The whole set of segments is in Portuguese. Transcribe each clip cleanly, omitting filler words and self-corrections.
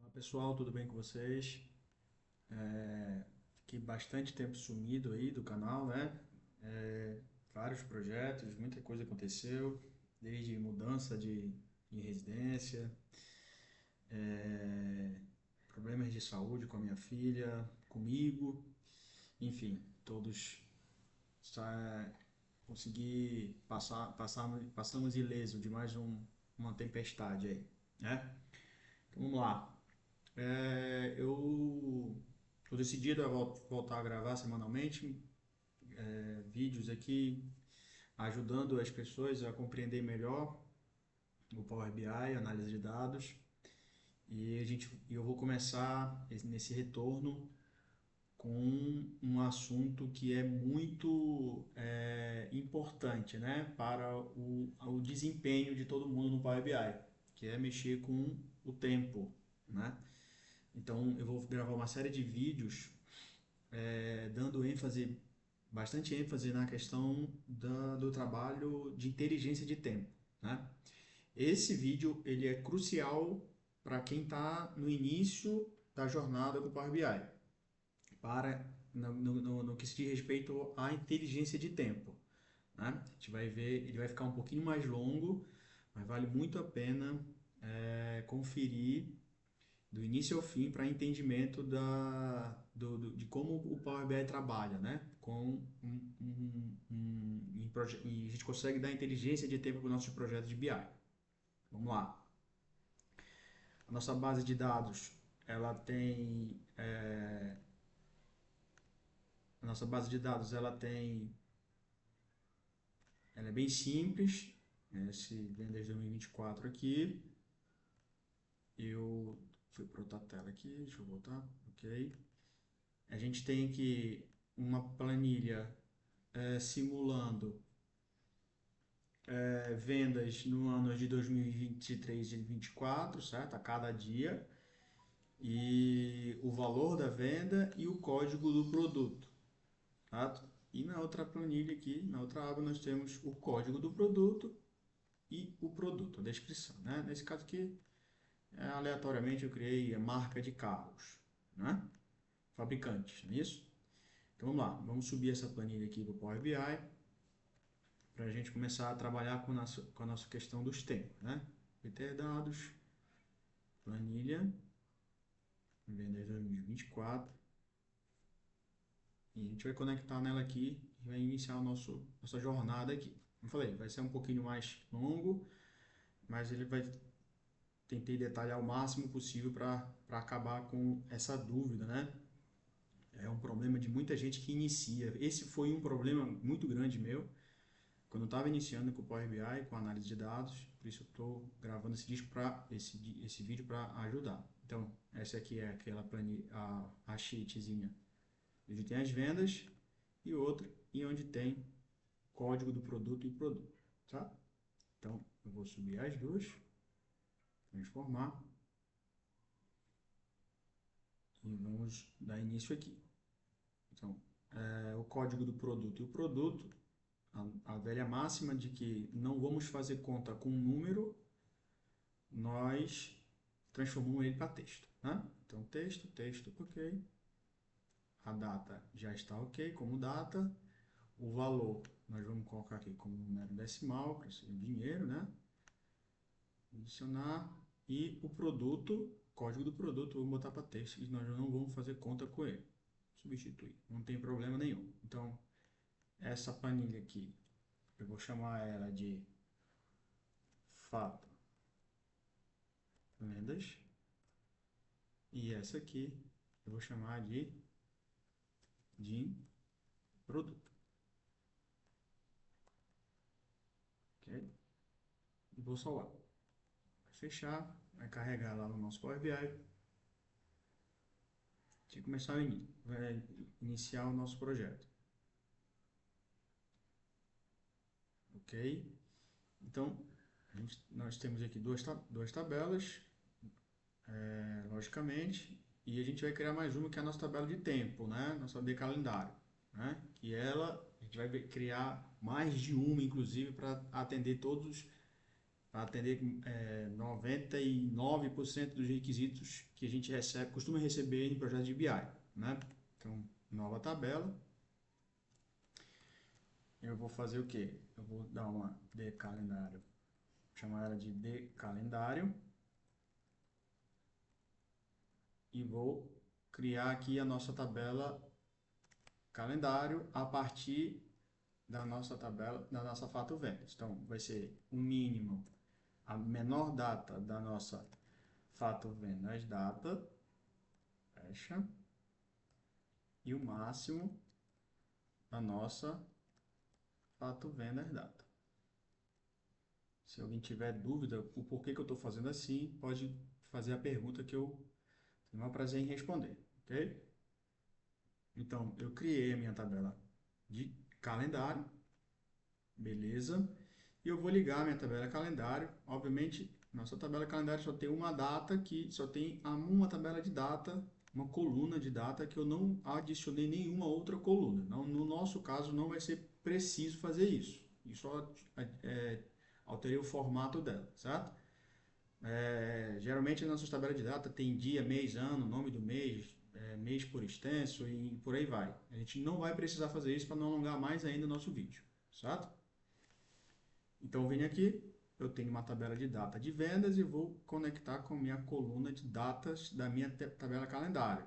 Olá pessoal, tudo bem com vocês? Fiquei bastante tempo sumido aí do canal, né? É, Vários projetos, muita coisa aconteceu, desde mudança de residência, é, problemas de saúde com a minha filha, comigo, enfim, todos consegui passamos ileso de mais uma tempestade aí, né? Então, vamos lá. Eu decidi voltar a gravar semanalmente vídeos aqui ajudando as pessoas a compreender melhor o Power BI, análise de dados. Eu vou começar nesse retorno com um assunto que é muito importante, né, para o desempenho de todo mundo no Power BI, que é mexer com o tempo, né? Então eu vou gravar uma série de vídeos dando bastante ênfase na questão do trabalho de inteligência de tempo, né? Esse vídeo ele é crucial para quem está no início da jornada com o Power BI, no que se diz respeito à inteligência de tempo, né? A gente vai ver, ele vai ficar um pouquinho mais longo, mas vale muito a pena conferir do início ao fim para entendimento de como o Power BI trabalha, né? E a gente consegue dar inteligência de tempo para os nossos projetos de BI. Vamos lá. A nossa base de dados, ela tem, a nossa base de dados, ela é bem simples. Esse Vendas 2024 aqui, eu fui para outra tela aqui, deixa eu voltar, ok. A gente tem aqui uma planilha simulando vendas no ano de 2023 e 2024, certo? A cada dia, e o valor da venda e o código do produto, certo? E na outra planilha aqui, na outra aba, nós temos o código do produto e o produto, a descrição, né? Nesse caso aqui, aleatoriamente eu criei a marca de carros, né? Fabricantes, não é isso? Então vamos lá, vamos subir essa planilha aqui do Power BI para a gente começar a trabalhar com a nossa questão dos tempos, né? Obter dados, planilha, vendas 2024, e a gente vai conectar nela aqui e vai iniciar nossa jornada aqui. Como eu falei, vai ser um pouquinho mais longo, mas ele vai tentei detalhar o máximo possível para acabar com essa dúvida, né? É um problema de muita gente que inicia. Esse foi um problema muito grande meu, quando eu estava iniciando com o Power BI, com análise de dados, por isso eu estou gravando esse vídeo para ajudar. Então, essa aqui é aquela planilha, a sheetzinha, onde tem as vendas, e outra, e onde tem código do produto e produto, tá? Então, eu vou subir as duas, transformar, e vamos dar início aqui. Então, o código do produto e o produto, a velha máxima de que não vamos fazer conta com um número, nós transformamos ele para texto, né? Então, texto, ok. A data já está ok como data. O valor nós vamos colocar aqui como número decimal, para ser dinheiro, né? Adicionar. E o produto, código do produto, vamos botar para texto, e nós não vamos fazer conta com ele. Substituir, não tem problema nenhum. Então, essa planilha aqui, eu vou chamar ela de fato vendas. E essa aqui eu vou chamar de produto. Ok? E vou salvar. Vai fechar, vai carregar lá no nosso Power BI e começar vai iniciar o nosso projeto. Ok? Então, nós temos aqui duas tabelas, logicamente, e a gente vai criar mais uma que é a nossa tabela de tempo, né? Nossa de calendário, né? Que a gente vai criar mais de uma, inclusive, para atender para atender 99% dos requisitos que a gente costuma receber em projetos de BI, né? Então, nova tabela. Eu vou fazer o quê? Eu vou dar uma de calendário, chamar ela de calendário, e vou criar aqui a nossa tabela calendário a partir da nossa tabela, da nossa fato vendas. Então, vai ser o mínimo, a menor data da nossa fato vendas data, fecha, e o máximo da nossa fato vendas data. Se alguém tiver dúvida o porquê que eu estou fazendo assim, pode fazer a pergunta que eu tenho o maior prazer em responder, ok? Então, eu criei a minha tabela de calendário, beleza? E eu vou ligar a minha tabela calendário. Obviamente, nossa tabela calendário só tem uma data, que só tem uma tabela de data, uma coluna de data, que eu não adicionei nenhuma outra coluna. Não, no nosso caso, não vai ser preciso fazer isso. E só alterei o formato dela, certo? Geralmente, as nossas tabelas de data tem dia, mês, ano, nome do mês, mês por extenso e por aí vai. A gente não vai precisar fazer isso para não alongar mais ainda o nosso vídeo, certo? Então, eu venho aqui, eu tenho uma tabela de data de vendas e vou conectar com a minha coluna de datas da minha tabela calendário,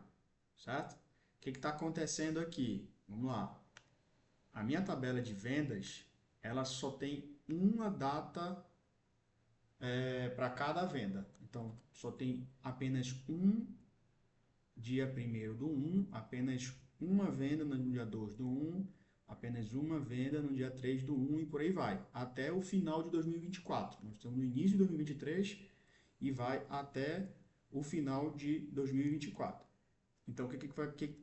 certo? O que está acontecendo aqui? Vamos lá. A minha tabela de vendas, ela só tem uma data para cada venda. Então, só tem apenas um dia 1º do 1, apenas uma venda no dia 2 do 1, apenas uma venda no dia 3 do 1 e por aí vai, até o final de 2024. Nós estamos no início de 2023 e vai até o final de 2024. Então,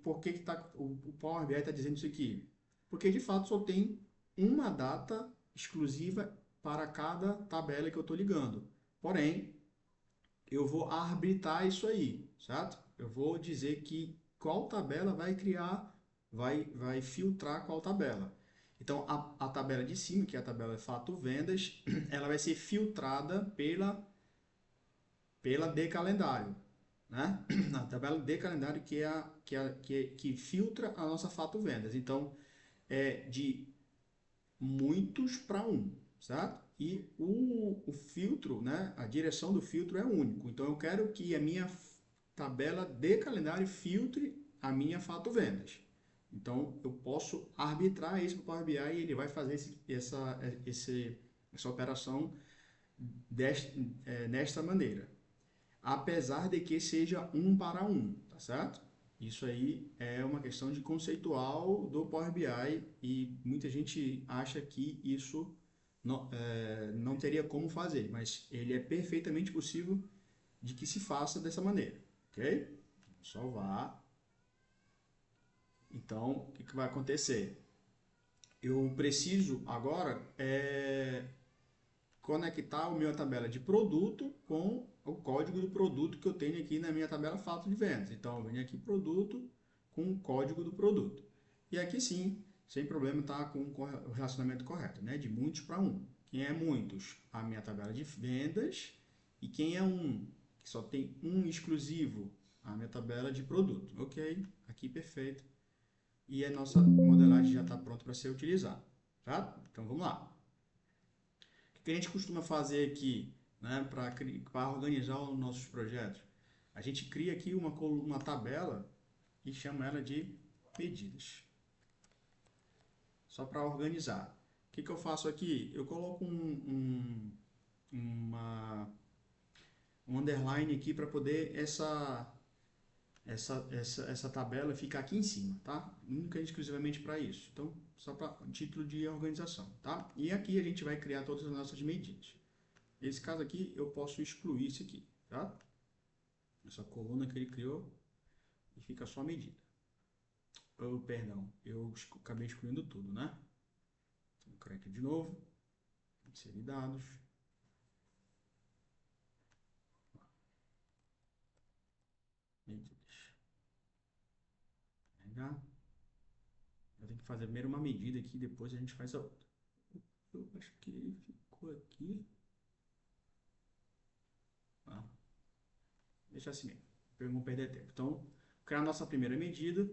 por que o Power BI está dizendo isso aqui? Porque, de fato, só tem uma data exclusiva para cada tabela que eu estou ligando. Porém, eu vou arbitrar isso aí, certo? Eu vou dizer que qual tabela vai criar, vai filtrar qual tabela. Então, a tabela de cima, que é a tabela fato vendas, ela vai ser filtrada pela de calendário, né? A tabela de calendário que filtra a nossa fato vendas. Então, é de muitos para um, certo? E o filtro, né? A direção do filtro é único. Então, eu quero que a minha tabela de calendário filtre a minha fato vendas. Então, eu posso arbitrar isso para o Power BI e ele vai fazer essa operação nesta maneira. Apesar de que seja um para um, tá certo? Isso aí é uma questão de conceitual do Power BI e muita gente acha que isso não teria como fazer, mas ele é perfeitamente possível de que se faça dessa maneira, ok? Salvar. Então, o que vai acontecer? Eu preciso agora conectar a minha tabela de produto com o código do produto que eu tenho aqui na minha tabela fato de vendas. Então, eu venho aqui produto com o código do produto. E aqui sim, sem problema, está com o relacionamento correto, né? De muitos para um. Quem é muitos? A minha tabela de vendas. E quem é um? Que só tem um exclusivo? A minha tabela de produto. Ok, aqui perfeito. E a nossa modelagem já está pronta para ser utilizada. Tá? Então, vamos lá. O que a gente costuma fazer aqui, né, para organizar os nossos projetos? A gente cria aqui uma tabela e chama ela de medidas, só para organizar. O que eu faço aqui? Eu coloco um underline aqui para poder essa tabela ficar aqui em cima, tá? Única e exclusivamente para isso. Então, só para título de organização, tá? E aqui a gente vai criar todas as nossas medidas. Nesse caso aqui, eu posso excluir isso aqui, tá? Essa coluna que ele criou e fica só a medida. Perdão, eu acabei excluindo tudo, né? Então, crack de novo, inserir dados. Medidas. Pegar. Eu tenho que fazer primeiro uma medida aqui, depois a gente faz a outra. Eu acho que ficou aqui. deixa assim mesmo, para não perder tempo. Então, vou criar a nossa primeira medida,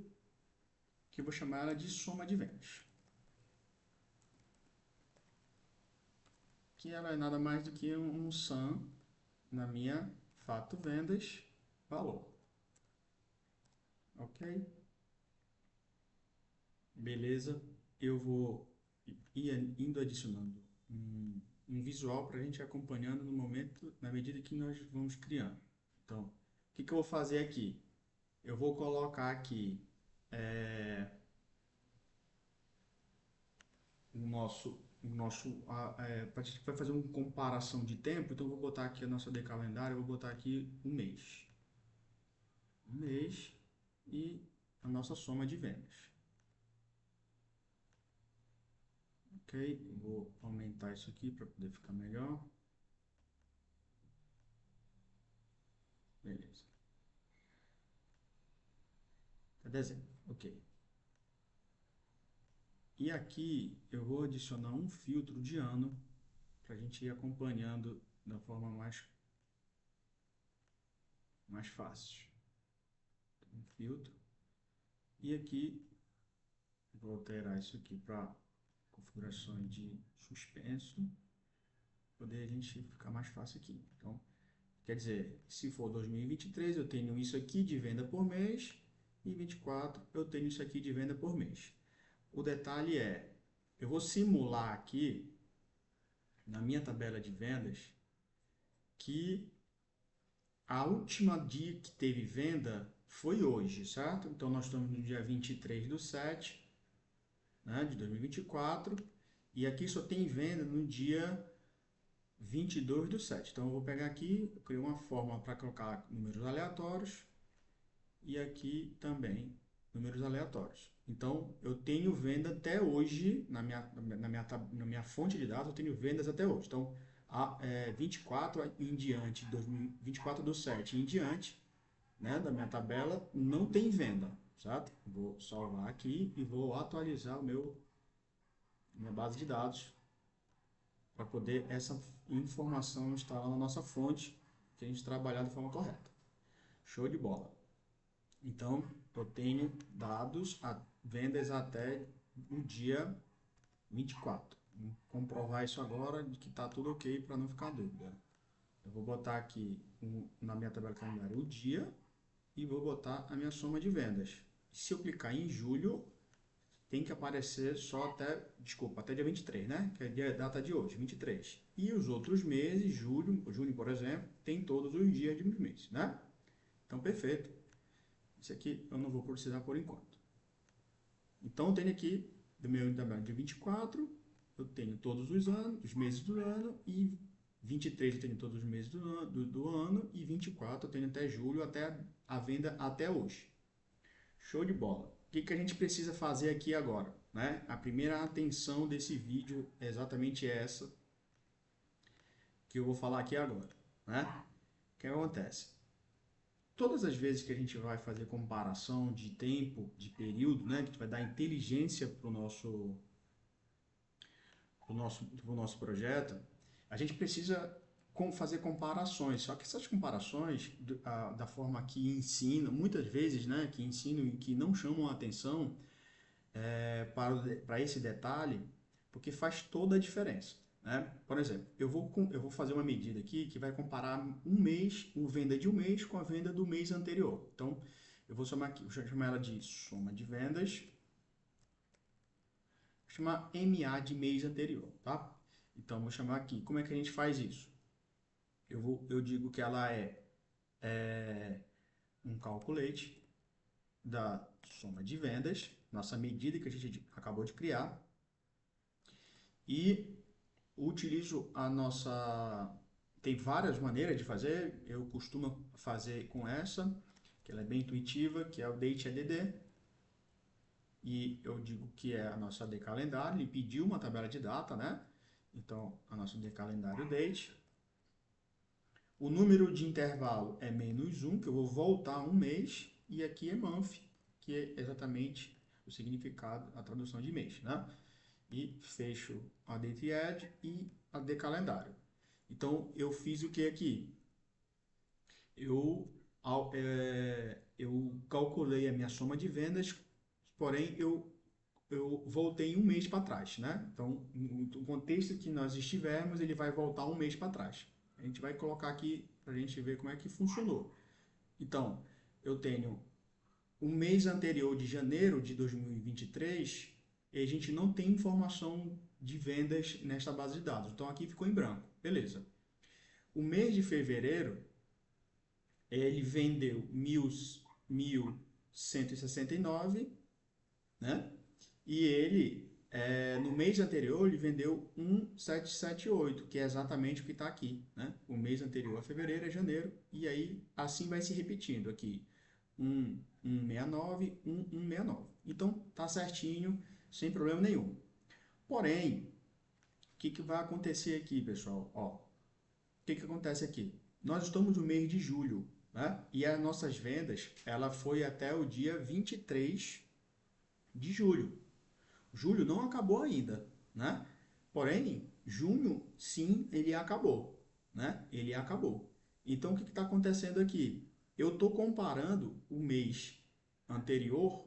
que eu vou chamar ela de soma de vendas. Que ela é nada mais do que um sum na minha fato vendas valor. Ok? Beleza? Eu vou ir indo adicionando um visual para a gente ir acompanhando no momento, na medida que nós vamos criando. Então, o que eu vou fazer aqui? Eu vou colocar aqui a gente vai fazer uma comparação de tempo, então eu vou botar aqui a nossa de calendário, eu vou botar aqui um mês. Um mês e a nossa soma de vendas. Ok? Eu vou aumentar isso aqui para poder ficar melhor. Beleza. Até dezembro. Ok. E aqui eu vou adicionar um filtro de ano para a gente ir acompanhando da forma mais fácil. Um filtro. E aqui vou alterar isso aqui para configurações de suspenso, poder a gente ficar mais fácil aqui. Então, quer dizer, se for 2023, eu tenho isso aqui de venda por mês, e 24 eu tenho isso aqui de venda por mês. O detalhe é, eu vou simular aqui, na minha tabela de vendas, que a última dia que teve venda foi hoje, certo? Então, nós estamos no dia 23/7, né, de 2024, e aqui só tem venda no dia 22/7. Então, eu vou pegar aqui, eu criei uma forma para colocar números aleatórios, e aqui também números aleatórios. Então, eu tenho venda até hoje, na minha fonte de dados, eu tenho vendas até hoje. Então, 24 em diante, 24/7 em diante, né, da minha tabela, não tem venda, certo? Vou salvar aqui e vou atualizar minha base de dados para poder essa informação estar lá na nossa fonte, que a gente trabalhar de forma correta. Show de bola. Então, eu tenho dados, vendas até o dia 24. Vou comprovar isso agora, de que está tudo ok para não ficar dúvida. Eu vou botar aqui na minha tabela calendário o dia e vou botar a minha soma de vendas. Se eu clicar em julho, tem que aparecer só até dia 23, né? Que é a data de hoje, 23. E os outros meses, junho, por exemplo, tem todos os dias de mês, né? Então, perfeito. Isso aqui eu não vou precisar por enquanto. Então, eu tenho aqui, do meu tabela de 24, eu tenho todos os anos, os meses do ano, e 23 eu tenho todos os meses do ano, e 24 eu tenho até julho, até a venda até hoje. Show de bola. O que a gente precisa fazer aqui agora? Né? A primeira atenção desse vídeo é exatamente essa que eu vou falar aqui agora. Né? O que acontece? Todas as vezes que a gente vai fazer comparação de tempo, de período, né, que a gente vai dar inteligência para o nosso projeto, a gente precisa fazer comparações. Só que essas comparações, da forma que ensinam, muitas vezes, né, que ensinam e que não chamam a atenção para esse detalhe, porque faz toda a diferença. Né? Por exemplo, eu vou fazer uma medida aqui que vai comparar um mês, a venda de um mês com a venda do mês anterior. Então, eu vou chamar ela de soma de vendas, vou chamar MA de mês anterior, tá? Então, vou chamar aqui. Como é que a gente faz isso? Eu digo que ela é um calculate da soma de vendas, nossa medida que a gente acabou de criar, e utilizo a nossa... Tem várias maneiras de fazer, eu costumo fazer com essa, que ela é bem intuitiva, que é o DateADD, e eu digo que é a nossa AD calendário, ele pediu uma tabela de data, né? Então, a nossa AD calendário date. O número de intervalo é -1, que eu vou voltar um mês, e aqui é month, que é exatamente o significado, a tradução de mês, né? E fecho a date add e a de calendário. Então, eu fiz o que aqui? Eu eu calculei a minha soma de vendas, porém eu voltei um mês para trás, né? Então, no contexto que nós estivermos, ele vai voltar um mês para trás. A gente vai colocar aqui para a gente ver como é que funcionou. Então, eu tenho o mês anterior de janeiro de 2023, e a gente não tem informação de vendas nesta base de dados. Então, aqui ficou em branco. Beleza. O mês de fevereiro, ele vendeu 1.169, né? E ele, no mês anterior, ele vendeu 1.778, que é exatamente o que está aqui, né? O mês anterior a fevereiro é janeiro, e aí assim vai se repetindo aqui. 169, 169. Então, tá certinho, sem problema nenhum. Porém, o que vai acontecer aqui, pessoal? Ó, o que acontece aqui? Nós estamos no mês de julho, né? E as nossas vendas, ela foi até o dia 23 de julho. Julho não acabou ainda, né? Porém, junho, sim, ele acabou, né? Ele acabou. Então, o que está acontecendo aqui? Eu estou comparando o mês anterior,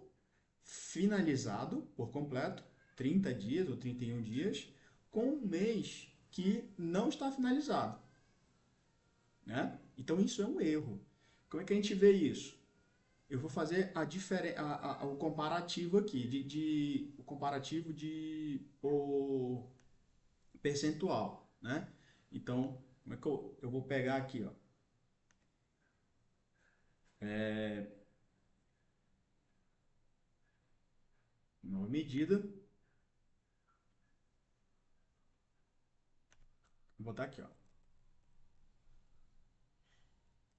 finalizado por completo, 30 dias ou 31 dias, com um mês que não está finalizado, né? Então, isso é um erro. Como é que a gente vê isso? Eu vou fazer o comparativo aqui, o comparativo de o percentual, né? Então, como é que eu vou pegar aqui, ó, nova medida, vou botar aqui, ó,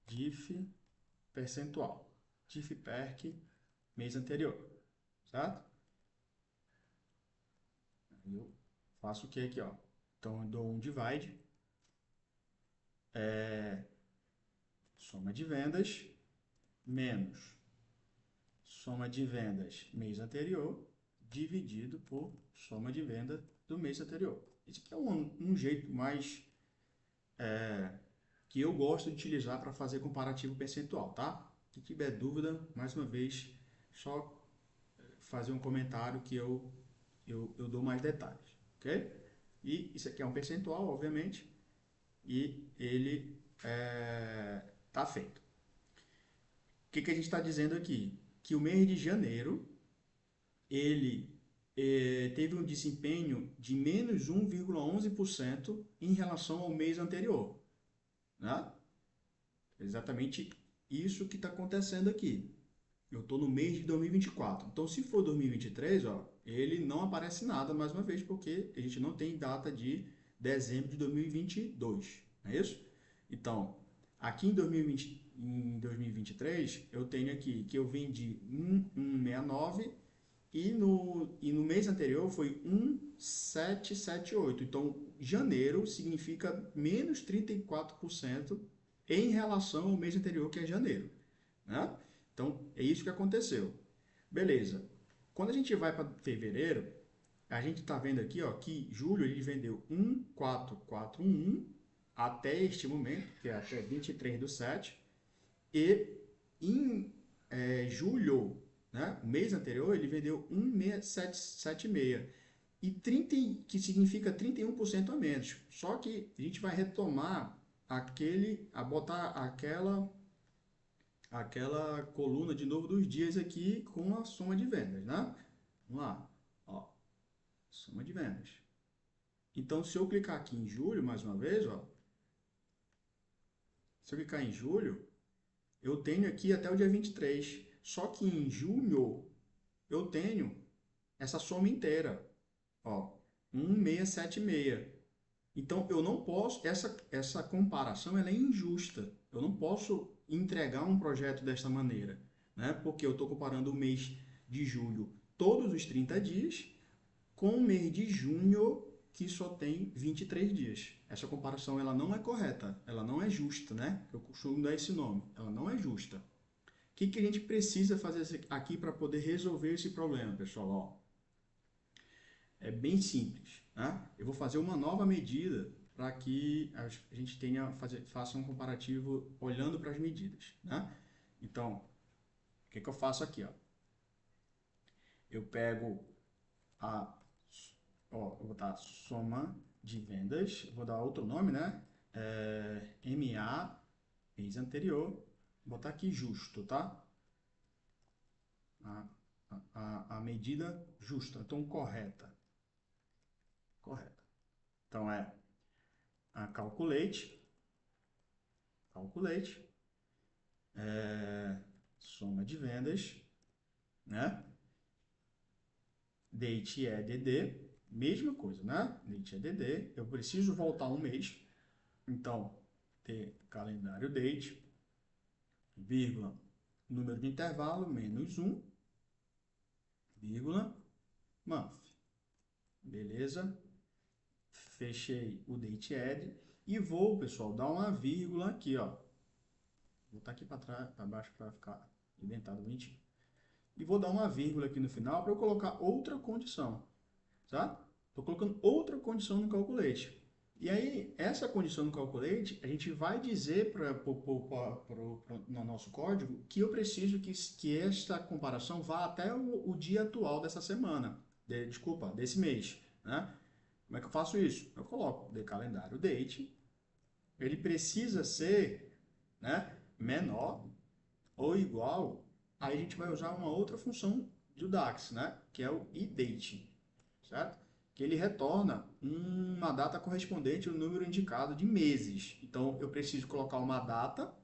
diff percentual, diff perc mês anterior, certo? Eu faço o que aqui, ó? Então, eu dou um divide, soma de vendas, menos soma de vendas mês anterior, dividido por soma de venda do mês anterior. Esse aqui é um jeito mais que eu gosto de utilizar para fazer comparativo percentual, tá? Se tiver dúvida, mais uma vez, só fazer um comentário que eu dou mais detalhes, ok? E isso aqui é um percentual, obviamente, e ele está feito. O que a gente está dizendo aqui? Que o mês de janeiro, ele teve um desempenho de menos 1,11% em relação ao mês anterior, né? Exatamente isso que está acontecendo aqui. Eu estou no mês de 2024. Então, se for 2023, ó, ele não aparece nada mais uma vez, porque a gente não tem data de dezembro de 2022, não é isso? Então, aqui em 2023, eu tenho aqui que eu vendi 1.169 e no mês anterior foi 1.778. Então, janeiro significa menos 34% em relação ao mês anterior, que é janeiro, né? Então, é isso que aconteceu. Beleza. Quando a gente vai para fevereiro, a gente está vendo aqui, ó, que julho ele vendeu 1.441 até este momento, que é até 23/7, e em julho, né, o mês anterior, ele vendeu 1.676, que significa 31% a menos. Só que a gente vai retomar botar aquela coluna de novo dos dias aqui com a soma de vendas, né? Vamos lá, ó, soma de vendas. Então, se eu clicar aqui em julho, mais uma vez, ó, se eu clicar em julho, eu tenho aqui até o dia 23. Só que em junho, eu tenho essa soma inteira, ó, 1.676. Então, eu não posso, essa comparação ela é injusta. Eu não posso entregar um projeto desta maneira, né? Porque eu estou comparando o mês de julho, todos os 30 dias, com o mês de junho, que só tem 23 dias. Essa comparação ela não é correta, ela não é justa, né? Eu costumo dar esse nome, ela não é justa. O que a gente precisa fazer aqui para poder resolver esse problema, pessoal? Ó, é bem simples, né? Eu vou fazer uma nova medida para que a gente faça um comparativo olhando para as medidas, né? Então, o que que eu faço aqui, ó? Eu pego a, ó, eu vou botar soma de vendas, vou dar outro nome, né? MA, mês anterior, vou botar aqui justo, tá? A medida justa, então correta. Correta. Então é a calculate, soma de vendas, né? Date EDD, mesma coisa, né? Date EDD, eu preciso voltar um mês, então ter calendário date, vírgula, número de intervalo, menos 1, vírgula, month. Beleza? Fechei o date add e vou, pessoal, dar uma vírgula aqui, ó. Vou botar aqui para trás, para baixo para ficar indentado bonitinho. E vou dar uma vírgula aqui no final para eu colocar outra condição, tá? Estou colocando outra condição no calculate. E aí, essa condição no calculate, a gente vai dizer no nosso código que eu preciso que esta comparação vá até o dia atual dessa semana, desculpa, desse mês, né? Como é que eu faço isso? Eu coloco de calendário date, ele precisa ser, né, menor ou igual, aí a gente vai usar uma outra função do DAX, né, que é o idate, certo? Que ele retorna uma data correspondente ao número indicado de meses. Então, eu preciso colocar uma data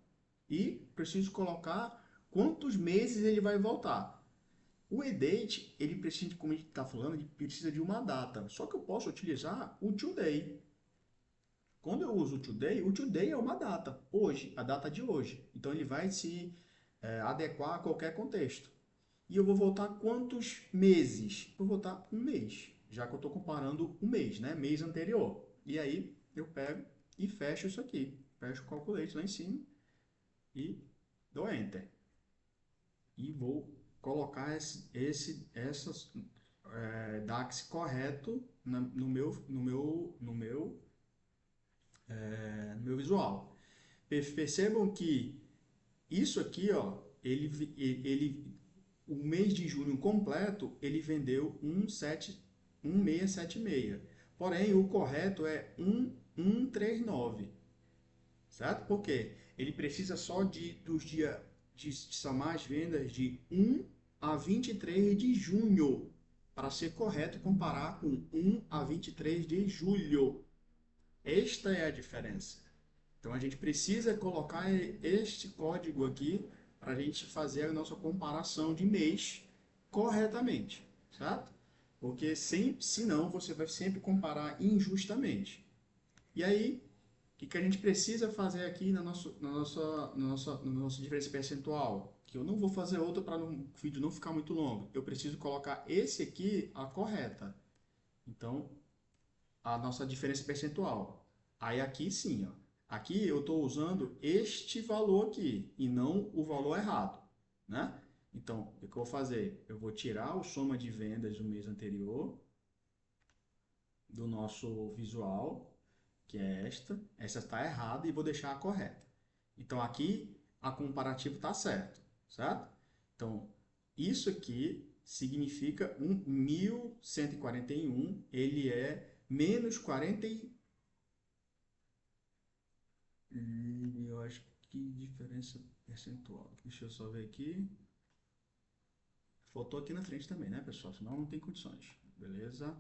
e preciso colocar quantos meses ele vai voltar. O edate, ele precisa, como a gente está falando, ele precisa de uma data. Só que eu posso utilizar o today. Quando eu uso o today é uma data, hoje, a data de hoje. Então ele vai se adequar a qualquer contexto. E eu vou voltar quantos meses? Vou voltar um mês, já que eu estou comparando o mês, né? Mês anterior. E aí eu pego e fecho isso aqui. Fecho o calculate lá em cima e dou Enter. E vou colocar essas DAX correto no meu visual. Percebam que isso aqui, ó, o mês de junho completo, ele vendeu 1676. Porém, o correto é 1139, certo? Por quê? Ele precisa só dos dias de somar as vendas de 1 a 23 de junho para ser correto comparar com 1 a 23 de julho. Esta é a diferença. Então a gente precisa colocar este código aqui para a gente fazer a nossa comparação de mês corretamente, certo? Porque senão você vai sempre comparar injustamente. E aí, o que a gente precisa fazer aqui na nossa diferença percentual? Que eu não vou fazer outra para o vídeo não ficar muito longo. Eu preciso colocar esse aqui, a correta. Então, a nossa diferença percentual. Aí aqui sim, ó. Aqui eu estou usando este valor aqui e não o valor errado, né? Então, o que eu vou fazer? Eu vou tirar o soma de vendas do mês anterior do nosso visual, que é esta. Essa está errada e vou deixar a correta. Então, aqui a comparativa está certo, certo? Então, isso aqui significa 1141, ele é menos 40 eu acho que diferença percentual. Deixa eu só ver aqui. Faltou aqui na frente também, né, pessoal? Senão não tem condições. Beleza?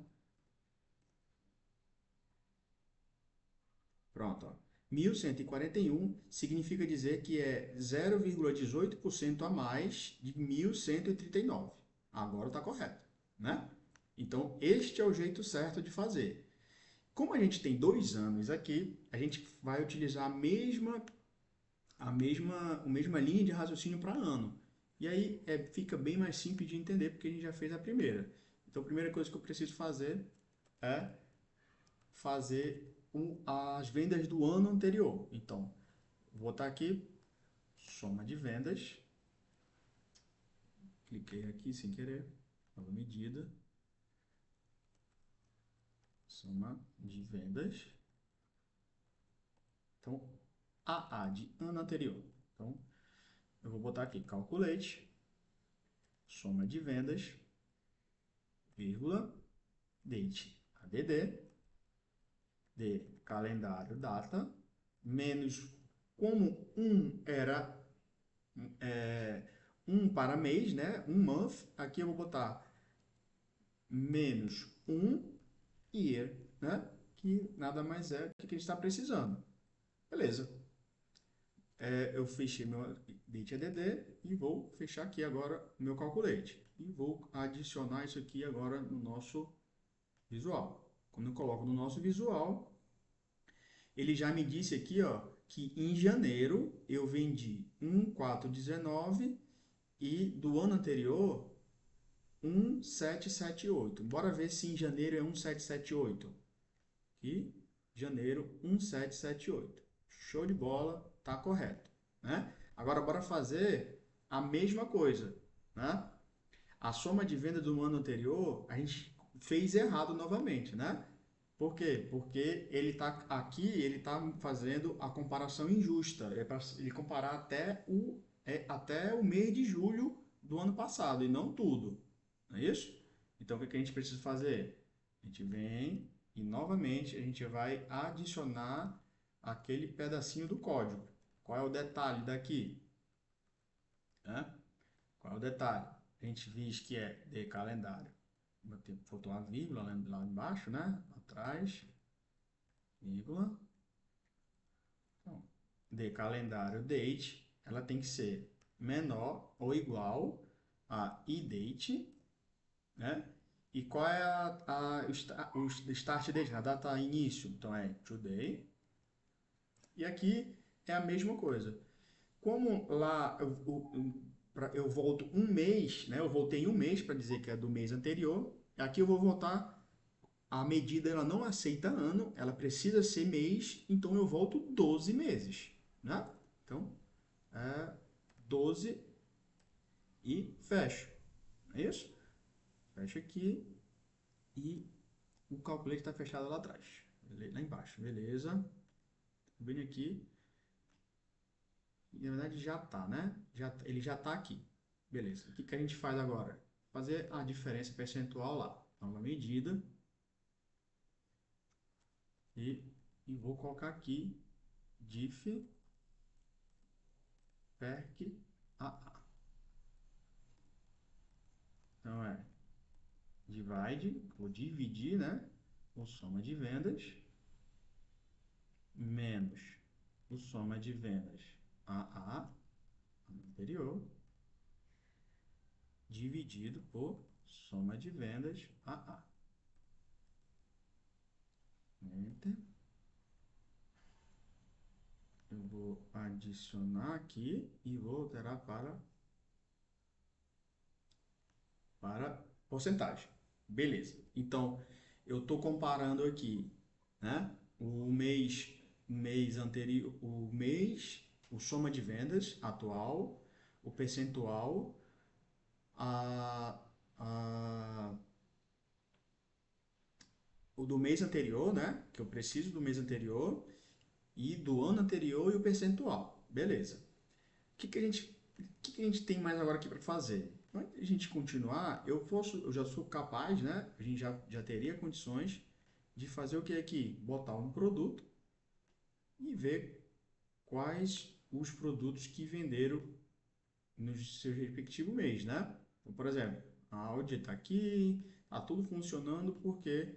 Pronto, ó. 1141 significa dizer que é 0,18% a mais de 1139. Agora está correto, né? Então, este é o jeito certo de fazer. Como a gente tem 2 anos aqui, a gente vai utilizar a mesma linha de raciocínio para ano. E aí fica bem mais simples de entender porque a gente já fez a primeira. Então a primeira coisa que eu preciso fazer é fazer as vendas do ano anterior. Então, vou botar aqui soma de vendas. Cliquei aqui sem querer, nova medida. Soma de vendas. Então, AA de ano anterior. Então, eu vou botar aqui calculate, soma de vendas, vírgula, date, ADD, de calendário, data, menos, como era para mês, né? Month, aqui eu vou botar menos year, né? Que nada mais é do que a gente está precisando. Beleza. Eu fechei meu date ADD e vou fechar aqui agora o meu calculate. E vou adicionar isso aqui agora no nosso visual. Quando eu coloco no nosso visual, ele já me disse aqui, ó, que em janeiro eu vendi 1,419 e do ano anterior 1,778. Bora ver se em janeiro é 1,778. Aqui, janeiro 1,778. Show de bola, tá correto, né? Agora bora fazer a mesma coisa, né? A soma de venda do ano anterior, a gente fez errado novamente, né? Por quê? Porque ele tá fazendo a comparação injusta. É para ele comparar até o mês de julho do ano passado e não tudo. Não é isso? Então, o que a gente precisa fazer? A gente vem e novamente a gente vai adicionar aquele pedacinho do código. Qual é o detalhe daqui? Né? Qual é o detalhe? A gente diz que é de calendário. Faltou uma vírgula lá embaixo, né? Atrás, vírgula. Então, de calendário date, ela tem que ser menor ou igual a idate, né? E qual é o start date, a data início? Então é today. E aqui é a mesma coisa. Como lá eu volto um mês, né? Eu voltei um mês para dizer que é do mês anterior. Aqui eu vou voltar. A medida ela não aceita ano, ela precisa ser mês, então eu volto 12 meses, né? Então, 12 e fecho. É isso? Fecha aqui e o calculate está fechado lá atrás, lá embaixo, beleza? Vem aqui e na verdade já está, né? Ele já está aqui, beleza? O que a gente faz agora? Fazer a diferença percentual lá. Nova medida e vou colocar aqui diff perc AA. Então vou dividir, né? O soma de vendas menos o soma de vendas AA anterior dividido por soma de vendas AA. Enter. Eu vou adicionar aqui e vou alterar para porcentagem. Beleza. Então, eu estou comparando aqui, né? O mês anterior, o soma de vendas atual, o percentual, a, a, o do mês anterior, né? Que eu preciso do mês anterior e do ano anterior e o percentual. Beleza. O que a gente tem mais agora aqui para fazer? Antes de a gente continuar, eu já sou capaz, né? A gente já teria condições de fazer o que aqui? Botar um produto e ver quais os produtos que venderam no seu respectivo mês, né? Então, por exemplo, a Audi está aqui, está tudo funcionando porque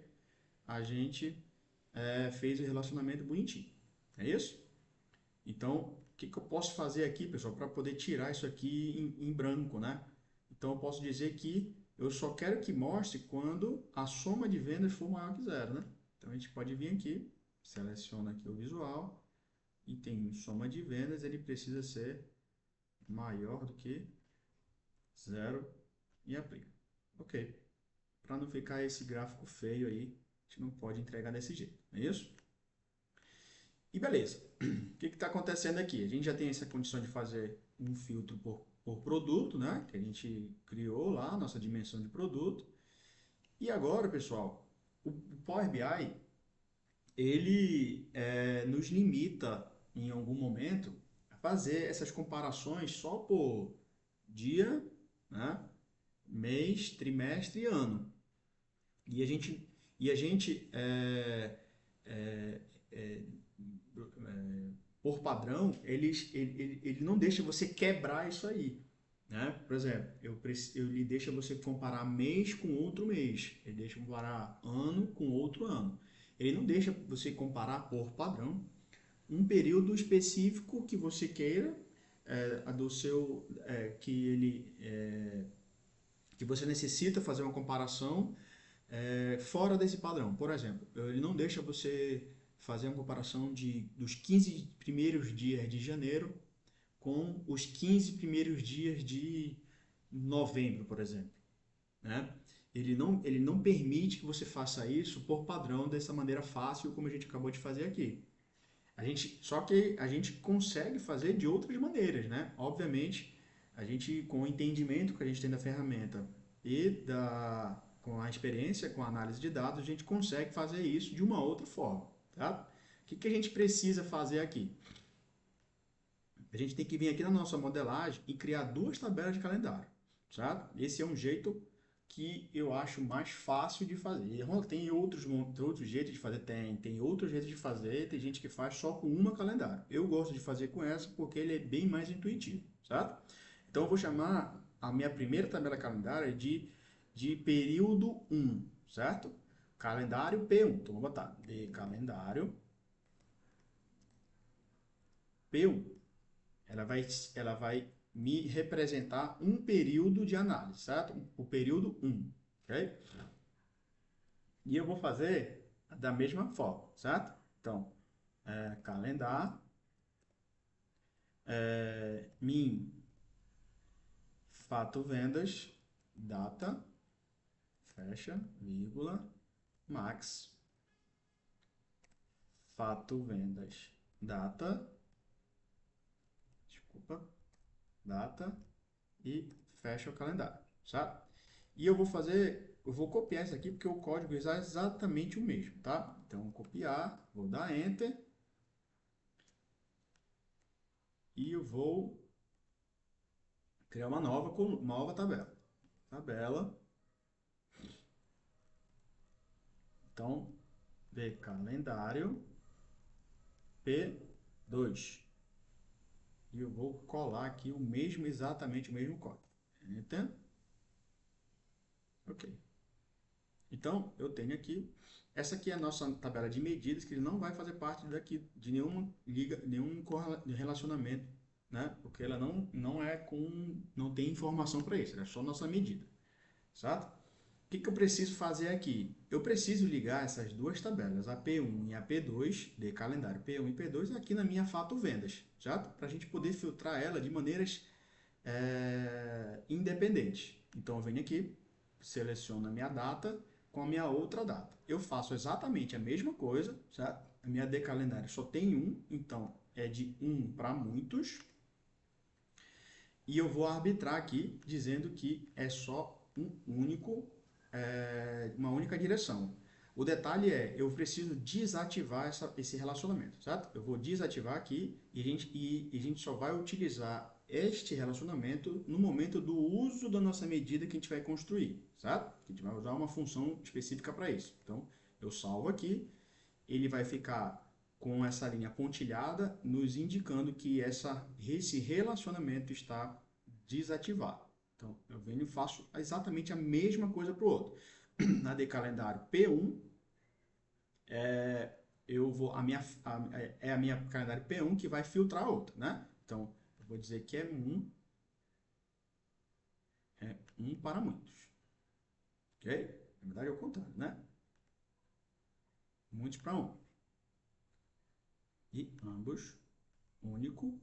a gente fez o relacionamento bonitinho. É isso? Então, o que eu posso fazer aqui, pessoal, para poder tirar isso aqui em branco, né? Então, eu posso dizer que eu só quero que mostre quando a soma de vendas for maior que zero, né? Então, a gente pode vir aqui, seleciona aqui o visual e tem soma de vendas, ele precisa ser maior do que zero e aplica. Ok. Para não ficar esse gráfico feio aí, a gente não pode entregar desse jeito, não é isso? E beleza. O que está acontecendo aqui? A gente já tem essa condição de fazer um filtro por produto, né? Que a gente criou lá, nossa dimensão de produto. E agora, pessoal, o Power BI, ele nos limita, em algum momento, fazer essas comparações só por dia, né? Mês, trimestre e ano. E a gente por padrão, ele não deixa você quebrar isso aí. Né? Por exemplo, ele deixa você comparar mês com outro mês, ele deixa comparar ano com outro ano. Ele não deixa você comparar por padrão um período específico que você queira, do seu, que você necessita fazer uma comparação fora desse padrão. Por exemplo, ele não deixa você fazer uma comparação dos 15 primeiros dias de janeiro com os 15 primeiros dias de novembro, por exemplo. Né? Ele não permite que você faça isso por padrão dessa maneira fácil, como a gente acabou de fazer aqui. Só que a gente consegue fazer de outras maneiras, né? Obviamente, a gente, com o entendimento que a gente tem da ferramenta com a experiência, com a análise de dados, a gente consegue fazer isso de uma outra forma, tá? O que a gente precisa fazer aqui? A gente tem que vir aqui na nossa modelagem e criar duas tabelas de calendário, certo? Esse é um jeito que eu acho mais fácil de fazer. Tem outros jeitos de fazer? Tem outros jeitos de fazer, tem gente que faz só com uma calendário. Eu gosto de fazer com essa porque ele é bem mais intuitivo, certo? Então eu vou chamar a minha primeira tabela calendária de período 1, certo? Calendário P1. Então vou botar de calendário P1. Ela vai me representar um período de análise, certo? O período 1, ok? E eu vou fazer da mesma forma, certo? Então, calendário, min, fato vendas, data, fecha, vírgula, max, fato vendas, data, desculpa, data e fecha o calendário, certo? E eu vou copiar isso aqui porque o código é exatamente o mesmo, tá? Então, copiar, vou dar Enter e eu vou criar uma nova tabela. Tabela, então, de calendário P2. E eu vou colar aqui exatamente o mesmo código. Enter. Ok. Então, eu tenho aqui, essa aqui é a nossa tabela de medidas, que ele não vai fazer parte daqui de nenhuma liga, nenhum relacionamento, né? Porque ela não tem informação para isso, é só nossa medida, certo? O que eu preciso fazer aqui? Eu preciso ligar essas duas tabelas, a P1 e a P2, de calendário P1 e P2, aqui na minha Fato Vendas, certo? Para a gente poder filtrar ela de maneiras independentes. Então, eu venho aqui, seleciono a minha data com a minha outra data. Eu faço exatamente a mesma coisa, certo? A minha de calendário só tem um, então é de 1 para muitos. E eu vou arbitrar aqui, dizendo que é só uma única direção. O detalhe eu preciso desativar esse relacionamento, certo? Eu vou desativar aqui e a gente só vai utilizar este relacionamento no momento do uso da nossa medida que a gente vai construir, certo? A gente vai usar uma função específica para isso. Então, eu salvo aqui, ele vai ficar com essa linha pontilhada, nos indicando que esse relacionamento está desativado. Então, eu venho e faço exatamente a mesma coisa para o outro. Na de calendário P1, é a minha calendário P1 que vai filtrar a outra, né? Então, eu vou dizer que é um para muitos. Ok? Na verdade é o contrário, né? Muitos para um. E ambos, único,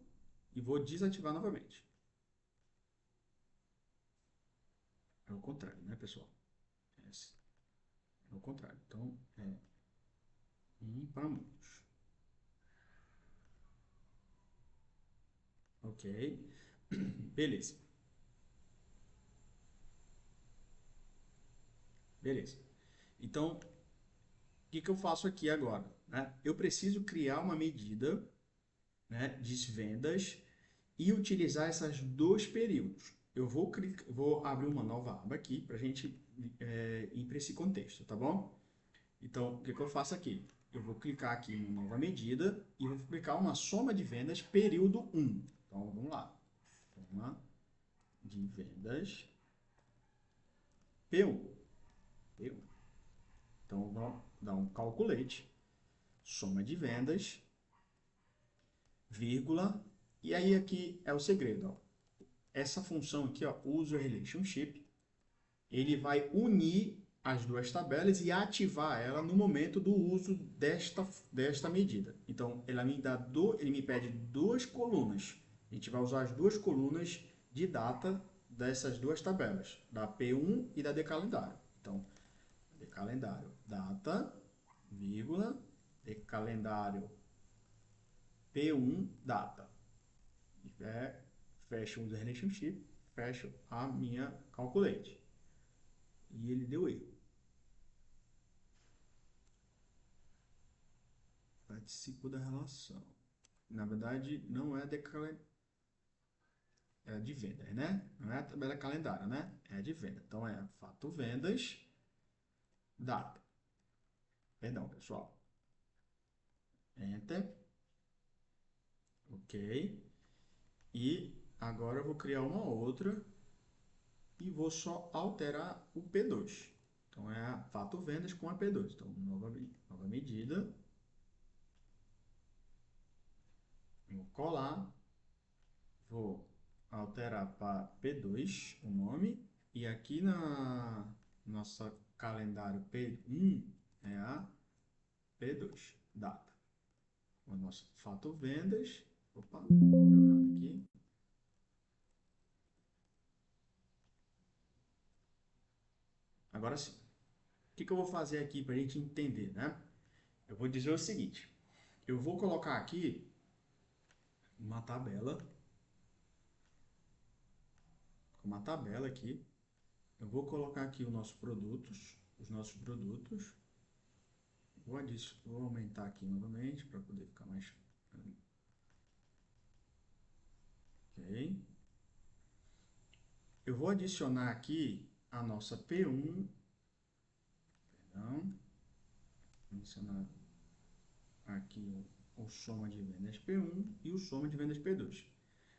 e vou desativar novamente. É o contrário, né, pessoal? É o contrário. Então, é um para muitos. Ok? Beleza. Beleza. Então, o que eu faço aqui agora? Né? Eu preciso criar uma medida, né, de vendas e utilizar esses dois períodos. Eu vou abrir uma nova aba aqui para a gente ir para esse contexto, tá bom? Então, o que eu faço aqui? Eu vou clicar aqui em nova medida e vou clicar uma soma de vendas período 1. Então, vamos lá. Soma de vendas P1. P1. Então, vamos dar um calculate. Soma de vendas, vírgula. E aí aqui é o segredo. Ó. Essa função aqui, ó, user relationship, ele vai unir as duas tabelas e ativar ela no momento do uso desta medida. Então, ele me pede duas colunas. A gente vai usar as duas colunas de data dessas duas tabelas, da P1 e da de calendário. Então, de calendário, data, vírgula, de calendário, P1, data. Fecho o user relationship, fecho a minha calculate. E ele deu erro. Participo da relação. Na verdade, não é de vendas, né? Não é a tabela calendário, né? É de venda. Então, é fato vendas, data. Perdão, pessoal. Enter. Ok. E agora eu vou criar uma outra e vou só alterar o P2. Então, é a fato vendas com a P2. Então, nova medida. Vou colar. Vou alterar para P2 o nome. E aqui na nossa calendário P1 é a P2, data. O nosso fato vendas. Opa, deu errado aqui. Agora sim. O que eu vou fazer aqui para a gente entender, né? Eu vou dizer o seguinte. Eu vou colocar aqui uma tabela aqui. Eu vou colocar aqui os nossos produtos. Vou aumentar aqui novamente para poder ficar mais... Ok. Eu vou adicionar aqui a nossa P1. Perdão. Vou adicionar aqui o soma de vendas P1 e o soma de vendas P2.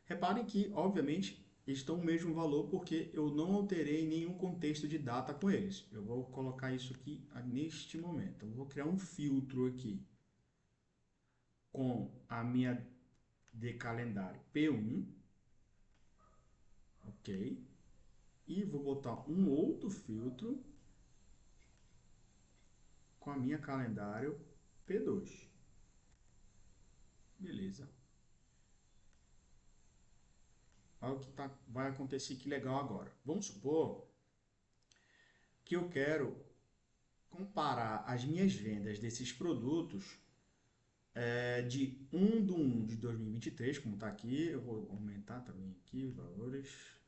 Reparem que, obviamente, estão o mesmo valor porque eu não alterei nenhum contexto de data com eles. Eu vou colocar isso aqui neste momento. Eu vou criar um filtro aqui com a minha de calendário P1, ok? E vou botar um outro filtro com a minha calendário P2. Beleza. Olha o que vai acontecer, que legal agora. Vamos supor que eu quero comparar as minhas vendas desses produtos de 1/1 de 2023, como está aqui. Eu vou aumentar também aqui os valores.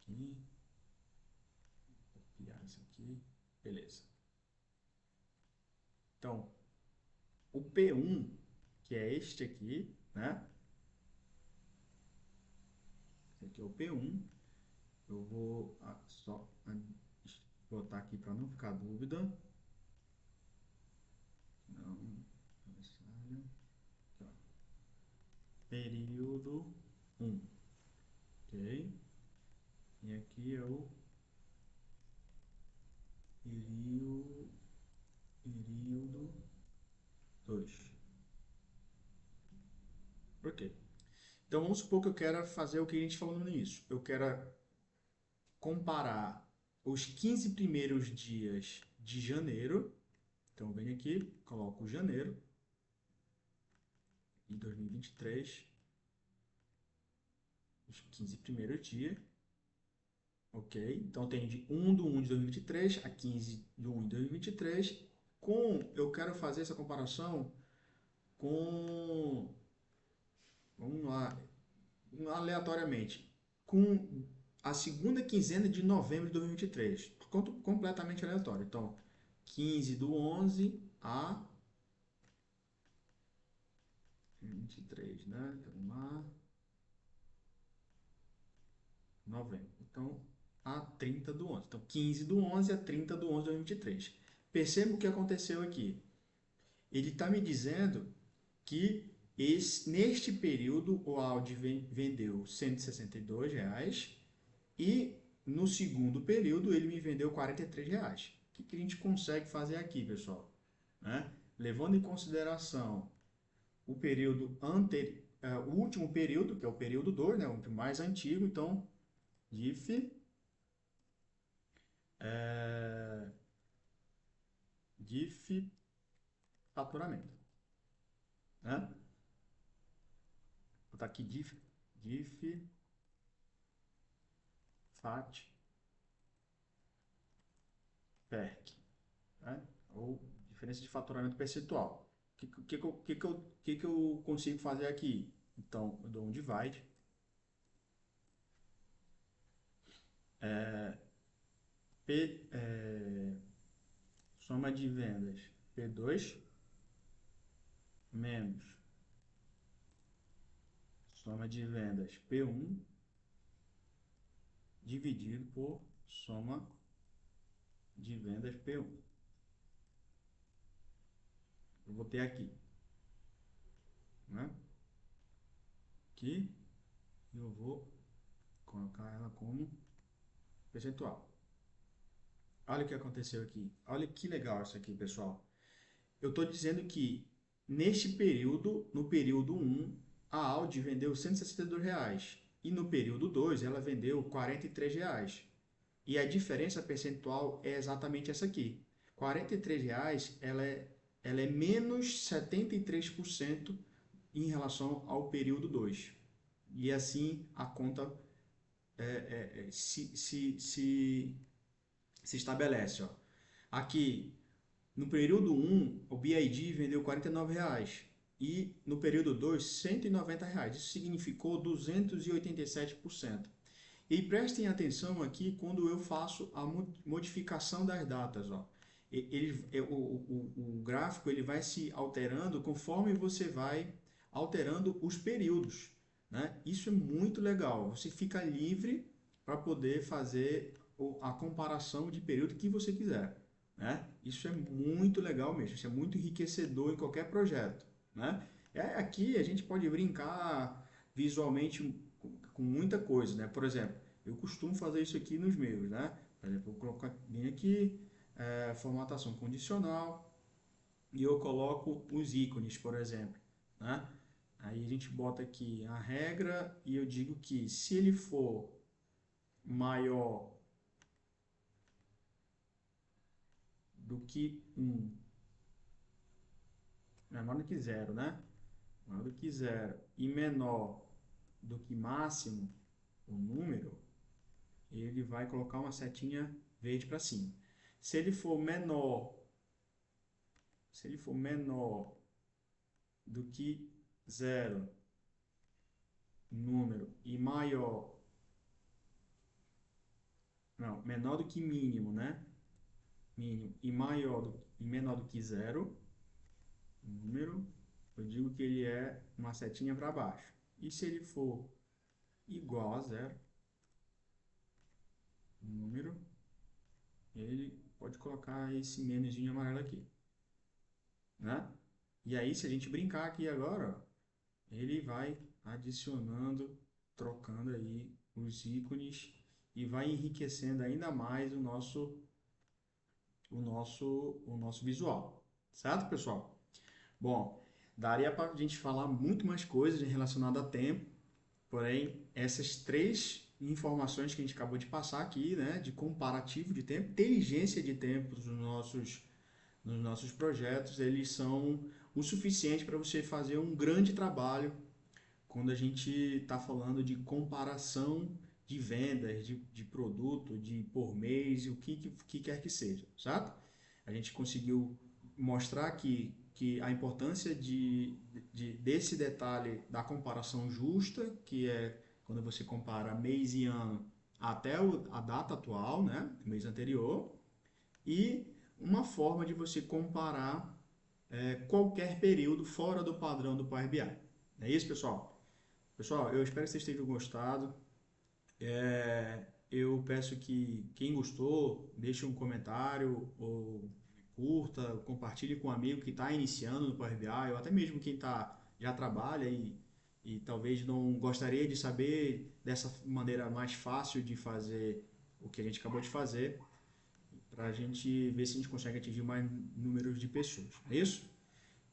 Aqui. Copiar isso aqui. Beleza. Então, o P1, que é este aqui, né? Esse aqui é o P1. Eu vou só botar aqui para não ficar dúvida. Não, período 1, ok? E aqui é o período 2, ok? Então vamos supor que eu quero fazer o que a gente falou no início. Eu quero comparar os 15 primeiros dias de janeiro. Então eu venho aqui, coloco janeiro de 2023, os 15 primeiros dias, ok? Então tem de 1/1 de 2023 a 15/1 de 2023. Eu quero fazer essa comparação com, vamos lá, aleatoriamente, com a segunda quinzena de novembro de 2023. Completamente aleatório. Então, 15/11 a 23, né? Vamos lá. Novembro. Então, a 30 do 11. Então, 15 do 11 a 30 do 11 de 2023. Perceba o que aconteceu aqui. Ele está me dizendo que neste período o Audi vendeu R$ 162 e no segundo período ele me vendeu R$ 43. O que a gente consegue fazer aqui, pessoal? Né? Levando em consideração o período anterior, o último período, que é o período 2, né, o mais antigo, então, DIF, é, DIF faturamento. Né? Vou botar aqui DIF FAT PERC, né? Ou diferença de faturamento percentual. O que eu consigo fazer aqui? Então, eu dou um divide. Soma de vendas P2 menos soma de vendas P1 dividido por soma de vendas P1. Eu vou ter aqui, né? Aqui eu vou colocar ela como percentual. Olha o que aconteceu aqui. Olha que legal isso aqui, pessoal. Eu estou dizendo que neste período, no período 1, a Audi vendeu R$ 162 e no período 2 ela vendeu R$ 43. E a diferença percentual é exatamente essa aqui. R$ 43 ela é menos 73% em relação ao período 2. E assim a conta se estabelece. Ó. Aqui, no período 1, o BID vendeu R$ 49 e no período 2, R$ 190. Isso significou 287%. E prestem atenção aqui quando eu faço a modificação das datas. Ó. O gráfico ele vai se alterando conforme você vai alterando os períodos. Né? Isso é muito legal. Você fica livre para poder fazer a comparação de período que você quiser. Né? Isso é muito legal mesmo. Isso é muito enriquecedor em qualquer projeto. Né? Aqui a gente pode brincar visualmente com muita coisa. Né? Por exemplo, eu costumo fazer isso aqui nos meus. Né? Por exemplo, eu coloco bem aqui, formatação condicional, e eu coloco os ícones, por exemplo. Né? Aí a gente bota aqui a regra e eu digo que se ele for maior do que 1, menor do que 0, né? Menor do que 0 e menor do que máximo, o número, ele vai colocar uma setinha verde para cima. Se ele for menor do que 0, número, e maior, não, menor do que mínimo, né? Mínimo e menor do que 0, número, eu digo que ele é uma setinha para baixo. E se ele for igual a 0, número, ele pode colocar esse menuzinho amarelo aqui, né? E aí, se a gente brincar aqui agora, ó, ele vai adicionando, trocando aí os ícones e vai enriquecendo ainda mais o nosso visual, certo, pessoal? Bom, daria para a gente falar muito mais coisas relacionadas a tempo, porém, essas três informações que a gente acabou de passar aqui, né, de comparativo de tempo, inteligência de tempo nos nossos projetos, eles são o suficiente para você fazer um grande trabalho quando a gente está falando de comparação de vendas, de produto, de por mês, o que quer que seja, certo? A gente conseguiu mostrar que a importância desse detalhe da comparação justa, que é quando você compara mês e ano até a data atual, né, mês anterior, e uma forma de você comparar qualquer período fora do padrão do Power BI. É isso, pessoal? Pessoal, eu espero que vocês tenham gostado. Eu peço que quem gostou, deixe um comentário ou curta, compartilhe com um amigo que está iniciando no Power BI, ou até mesmo quem já trabalha e talvez não gostaria de saber dessa maneira mais fácil de fazer o que a gente acabou de fazer, para a gente ver se a gente consegue atingir mais números de pessoas. É isso?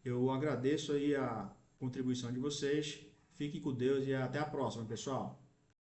Eu agradeço aí a contribuição de vocês. Fiquem com Deus e até a próxima, pessoal.